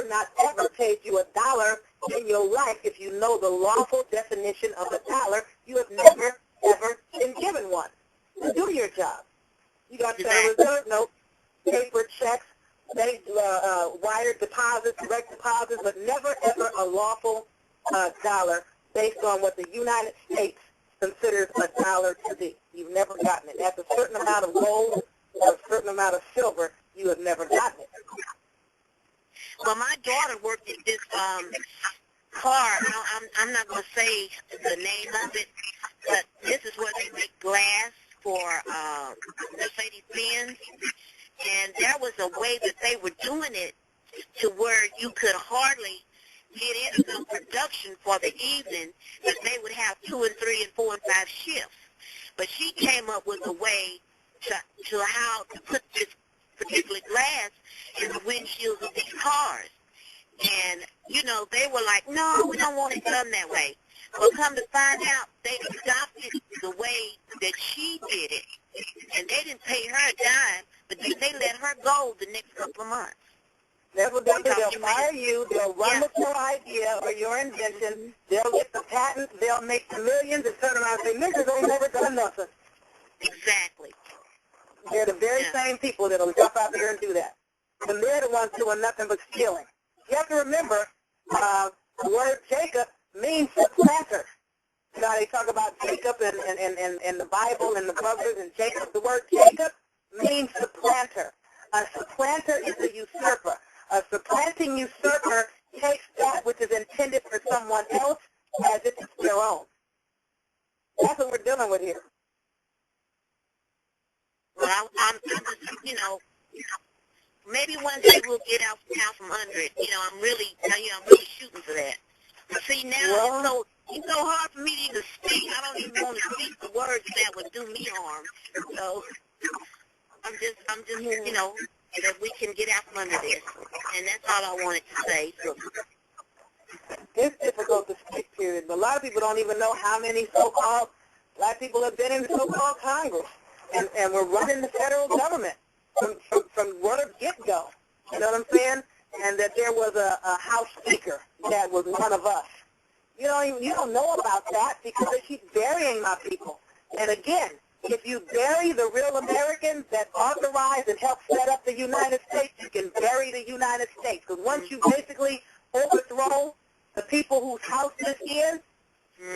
never, not ever paid you $1 in your life, if you know the lawful definition of $1, you have never, ever been given one. So do your job. You got Federal Reserve notes, paper checks, bank wire deposits, direct deposits, but never, ever a lawful dollar based on what the United States considers $1 to be. You've never gotten it. That's a certain amount of gold or a certain amount of silver. You have never gotten it. Well, my daughter worked at this car. I'm not going to say the name of it, but this is where they make glass for Mercedes-Benz. And there was a way that they were doing it to where you could hardly get into production for the evening, that they would have 2 and 3 and 4 and 5 shifts. But she came up with a way to how to put this particular glass in the windshields of these cars. And, you know, they were like, no, we don't want it done that way. Well, come to find out, they adopted the way that she did it. And they didn't pay her a dime, but they let her go the next couple of months. That's what they'll do. They'll fire you. They'll run with your idea or your invention. They'll get the patent. They'll make the millions and turn around and say, niggas ain't never done nothing. Exactly. They're the very same people that will jump out there and do that. And they're the ones doing nothing but stealing. You have to remember, the word Jacob means supplanter. You know, they talk about Jacob in the Bible and the brothers and Jacob. The word Jacob means supplanter. A supplanter is a usurper. A supplanting usurper takes that which is intended for someone else as if it's their own. That's what we're dealing with here. Well, I'm just, you know, maybe one day we'll get out from under it. You know, I'm really shooting for that. But see, now it's so hard for me to even speak. I don't even want to speak the words that would do me harm. So I'm just, you know, that we can get out from under this. And that's all I wanted to say. So. It's difficult to speak, period. But a lot of people don't even know how many so-called black people have been in so-called Congress. And we're running the federal government from word get-go. You know what I'm saying? And that there was a House Speaker that was one of us. You don't know about that because they keep burying my people. And again, if you bury the real Americans that authorized and helped set up the United States, you can bury the United States. Because once you basically overthrow the people whose house this is,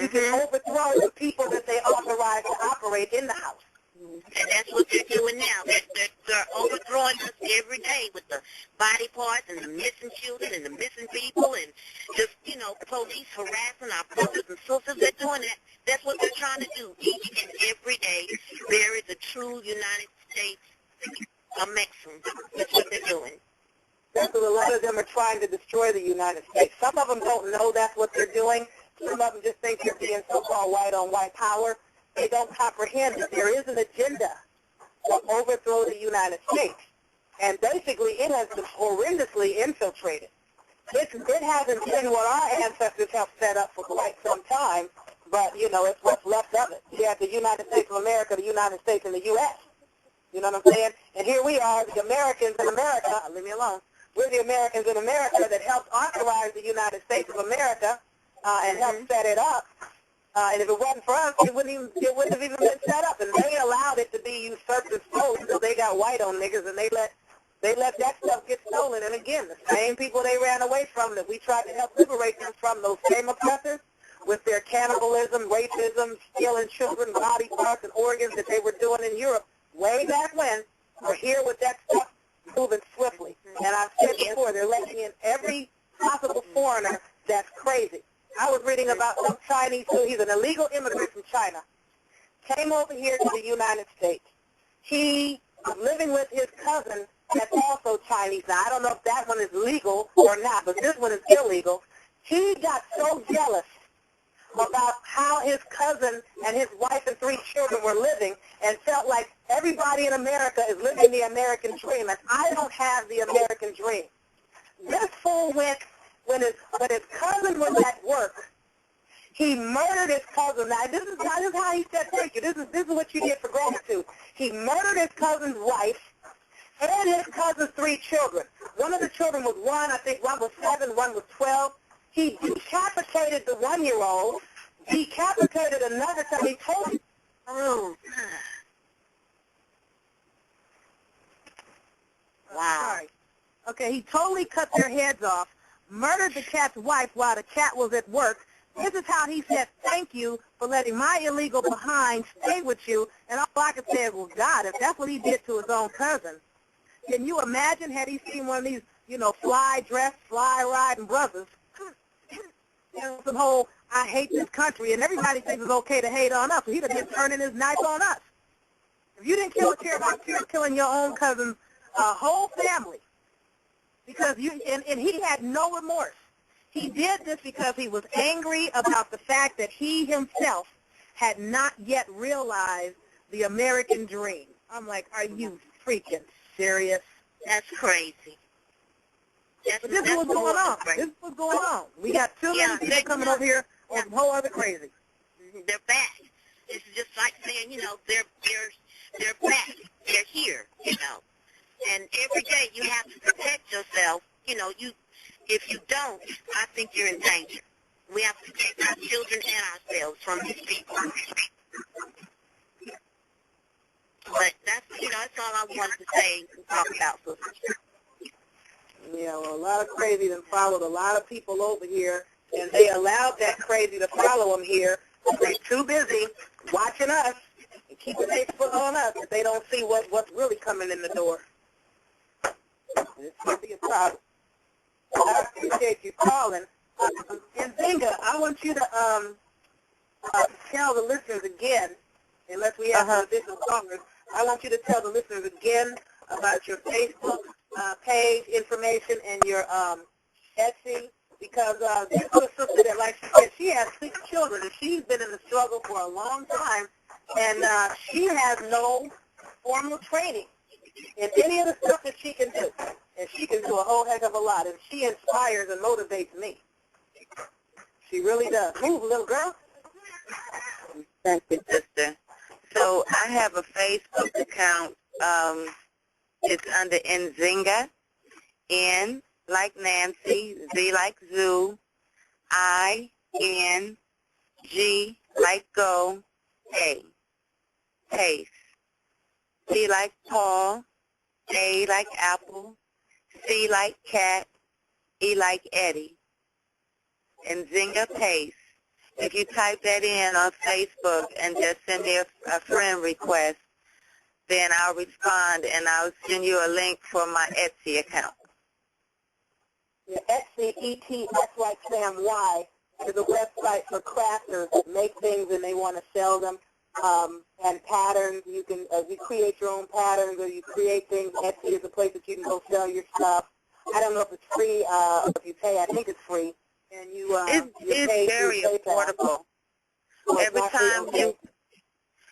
you can overthrow the people that they authorized to operate in the house. And that's what they're doing now. They're overthrowing us every day with the body parts and the missing children and the missing people and just, you know, police harassing our brothers and sisters. They're doing that. That's what they're trying to do each and every day. There is a true United States of Mexican. That's what they're doing. That's what a lot of them are trying to destroy the United States. Some of them don't know that's what they're doing. Some of them just think they're being so-called white-on-white power. They don't comprehend that there is an agenda to overthrow the United States. And basically, it has been horrendously infiltrated. It hasn't been what our ancestors have set up for quite some time, but, you know, it's what's left of it. You have the United States of America, the United States, and the U.S. You know what I'm saying? And here we are, the Americans in America. Leave me alone. We're the Americans in America that helped authorize the United States of America and helped set it up. And if it wasn't for us, it wouldn't have even been set up. And they allowed it to be usurped and stolen because they got white on niggas, and they let that stuff get stolen. And again, the same people they ran away from that we tried to help liberate them from, those same oppressors, with their cannibalism, racism, stealing children, body parts, and organs that they were doing in Europe way back when, are here with that stuff moving swiftly. And I've said before, they're letting in every possible foreigner that's crazy. I was reading about some Chinese, he's an illegal immigrant from China, came over here to the United States. He was living with his cousin that's also Chinese. Now, I don't know if that one is legal or not, but this one is illegal. He got so jealous about how his cousin and his wife and 3 children were living and felt like everybody in America is living the American dream, and I don't have the American dream. This fool went, when his cousin was at work, he murdered his cousin. Now, this is how he said thank you. This is what you get for gratitude. He murdered his cousin's wife and his cousin's 3 children. one of the children was 1, I think one was 7, one was 12. He decapitated the 1-year-old, decapitated another time. He told him, Oh. Wow. Sorry. Okay, he totally cut their heads off, murdered the cat's wife while the cat was at work. This is how he said, thank you for letting my illegal behind stay with you. And all I could say is, well, God, if that's what he did to his own cousin, can you imagine had he seen one of these, fly-dressed, fly-riding brothers, some whole, I hate this country, and everybody thinks it's okay to hate on us, so he'd have been turning his knife on us. If you didn't care about killing your own cousin's whole family, because and he had no remorse. He did this because he was angry about the fact that he himself had not yet realized the American dream. I'm like, are you freaking serious? That's crazy. But this is what's going on. This is what's going on. We got too many people coming over here on some whole other crazy. They're back. This is just like saying, they're back. They're here, And every day you have to protect yourself. If you don't, I think you're in danger. We have to protect our children and ourselves from these people. But that's all I wanted to say and talk about, sister. Yeah, well, a lot of crazy that followed a lot of people over here, and they allowed that crazy to follow them here. They're too busy watching us and keeping their foot on us if they don't see what's really coming in the door. It's going to be a problem. I appreciate you calling. And Zinga, I want you to tell the listeners again, unless we have some additional callers, I want you to tell the listeners again about your Facebook page information and your Etsy, because this is a sister that, like she said, she has 6 children, and she's been in the struggle for a long time, and she has no formal training in any of the stuff that she can do. And she can do a whole heck of a lot, and she inspires and motivates me. She really does. Move, little girl. Thank you, sister. So I have a Facebook account. It's under Nzinga, N like Nancy, Z like Zoo, I, N, G like Go, A, Pace, P like Paul, A like Apple, C like Cat, E like Eddie, and Nzinga Pace. If you type that in on Facebook and just send me a friend request, then I'll respond and I'll send you a link for my Etsy account. Yeah, Etsy, E-T-S like Sam Y, is a website for crafters that make things and they want to sell them. And patterns, you can you create your own patterns or you create things. Etsy is a place that you can go sell your stuff. I don't know if it's free, if you pay. I think it's free. And it's very affordable.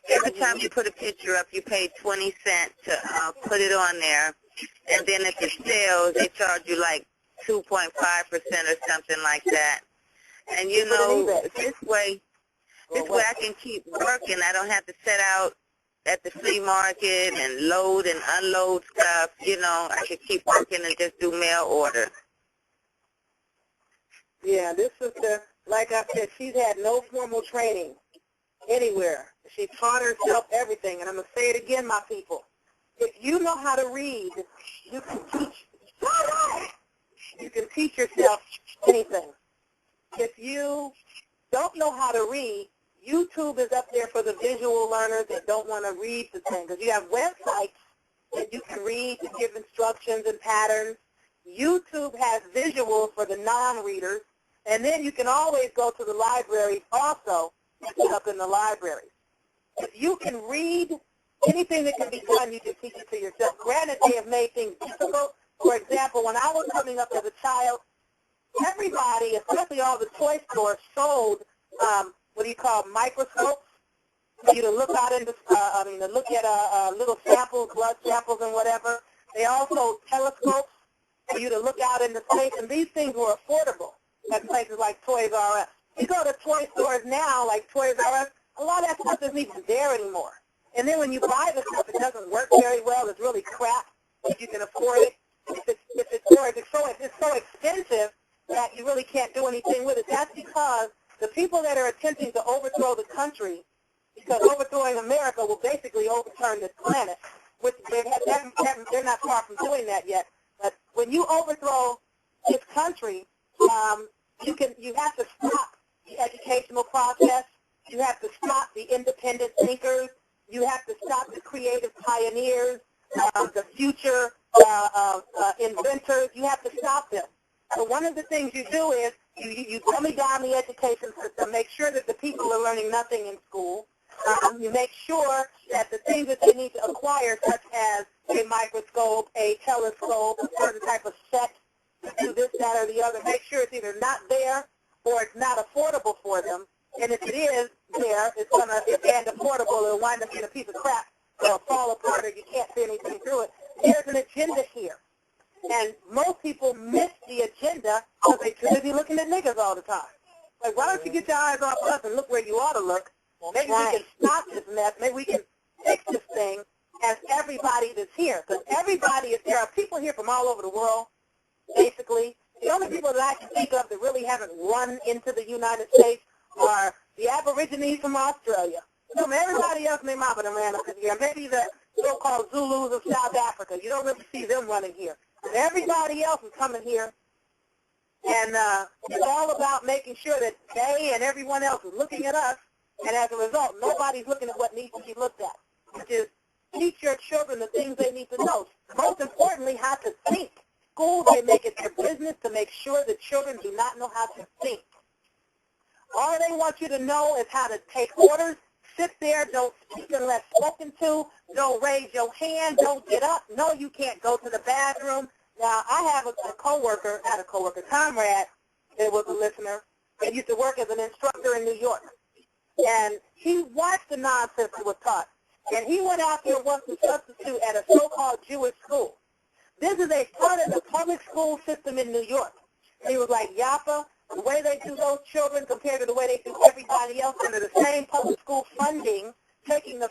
Every time you put a picture up, you pay 20 cents to put it on there, and then if it sells, they charge you like 2.5% or something like that. And this way I can keep working. I don't have to set out at the flea market and load and unload stuff. I can keep working and just do mail order. Yeah, this sister, like I said, she's had no formal training anywhere. She taught herself everything. And I'm going to say it again, my people. If you know how to read, you can teach yourself anything. If you don't know how to read, YouTube is up there for the visual learners that don't want to read the thing. Because you have websites that you can read to give instructions and patterns. YouTube has visuals for the non-readers. And then you can always go to the libraries also and look up in the libraries. If you can read anything that can be done, you can teach it to yourself. Granted, they have made things difficult. For example, when I was coming up as a child, everybody, especially all the toy stores, sold microscopes for you to look out into, to look at little samples, blood samples and whatever. They also telescopes for you to look out into space, and these things were affordable at places like Toys R Us. You go to toy stores now, like Toys R Us, a lot of that stuff isn't even there anymore. And then when you buy the stuff, it doesn't work very well. It's really crap if you can afford it. If it's it's so expensive that you really can't do anything with it. That's because the people that are attempting to overthrow the country, because overthrowing America will basically overturn this planet, which they're not far from doing that yet. But when you overthrow this country, you have to stop the educational process. You have to stop the independent thinkers. You have to stop the creative pioneers, the future inventors. You have to stop them. So one of the things you do is you dummy down the education system, make sure that the people are learning nothing in school. You make sure that the things that they need to acquire, such as a microscope, a telescope, a certain type of set to do this, that, or the other, make sure it's either not there or it's not affordable for them. And if it is there, and affordable, it'll wind up being a piece of crap. It'll fall apart or you can't see anything through it. There's an agenda here. And most people miss the agenda because they're too busy looking at niggas all the time. Like, why don't you get your eyes off us and look where you ought to look? Maybe we can stop this mess. Maybe we can fix this thing as everybody that's here. Because there are people here from all over the world, basically. The only people that I can think of that really haven't run into the United States are the Aborigines from Australia. So everybody else, their mama done ran up in here. Maybe the so-called Zulus of South Africa. You don't really see them running here. But everybody else is coming here. And it's all about making sure that they and everyone else is looking at us. And as a result, nobody's looking at what needs to be looked at, which is teach your children the things they need to know. Most importantly, how to think. Schools, they make it their business to make sure that children do not know how to think. All they want you to know is how to take orders, sit there, don't speak unless spoken to, don't raise your hand, don't get up. No, you can't go to the bathroom. Now, I have a comrade that was a listener that used to work as an instructor in New York. And he watched the nonsense that was taught. And he went out there once to substitute at a so-called Jewish school. This is a part of the public school system in New York. He was like, Yaffa, the way they do those children compared to the way they do everybody else under the same public school funding, taking the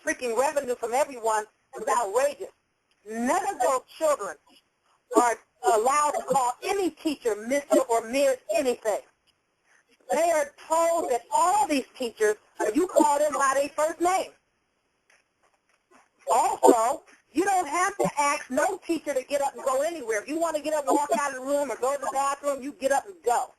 freaking revenue from everyone, is outrageous. None of those children are allowed to call any teacher Mr. or Ms. anything. They are told that all these teachers, you call them by their first name. Also, you don't have to ask no teacher to get up and go anywhere. If you want to get up and walk out of the room or go to the bathroom, you get up and go.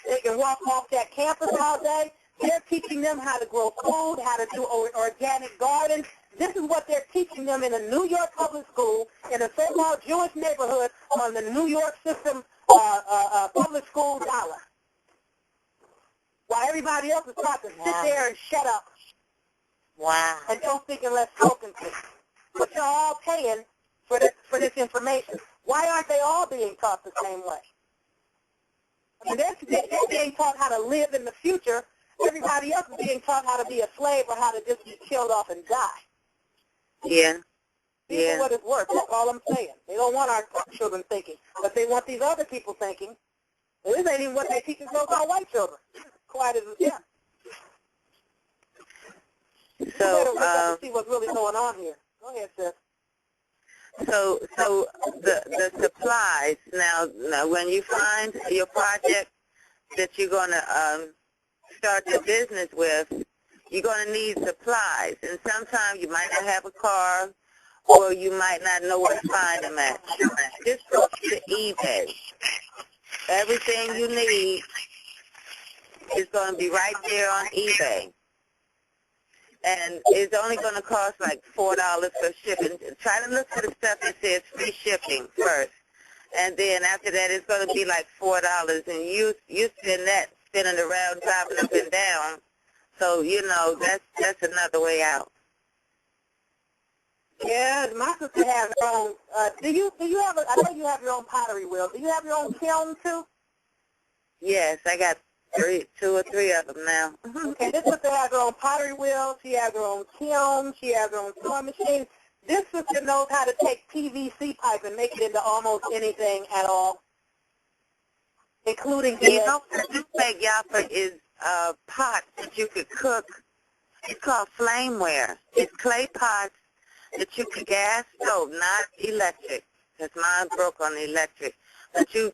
They can walk off that campus all day. They're teaching them how to grow food, how to do organic gardens. This is what they're teaching them in a New York public school in a so-called Jewish neighborhood on the New York system public school dollar. While everybody else is taught to sit there and shut up. Wow. And don't speak unless spoken to. But you're all paying for this information. Why aren't they all being taught the same way? I mean, they're being taught how to live in the future. Everybody else is being taught how to be a slave or how to just be killed off and die. Yeah. For what it's worth. That's all I'm saying. They don't want our children thinking. But they want these other people thinking. This ain't even what they teach so-called white children. Quiet as a chip. So, you better wake up to see what's really going on here. Go ahead, sis. So the supplies, now when you find your project that you're going to start your business with, you're going to need supplies. And sometimes you might not have a car or you might not know where to find them at. Just go to eBay. Everything you need is going to be right there on eBay. And it's only going to cost like $4 for shipping. Try to look for the stuff that says free shipping first. And then after that, it's going to be like $4. And you spend that spinning around, driving up and down. So, that's another way out. Yeah, my sister has her own. Do you have I know you have your own pottery wheel. Do you have your own kiln, too? Yes, I got 2 or 3 of them now. Okay, this sister has her own pottery wheel. She has her own kiln. She has her own sewing machine. This sister knows how to take PVC pipe and make it into almost anything at all, including this bag, Yaffa, is pots that you could cook. It's called flameware. It's clay pots that you could gas stove, not electric. because mine broke on the electric. But you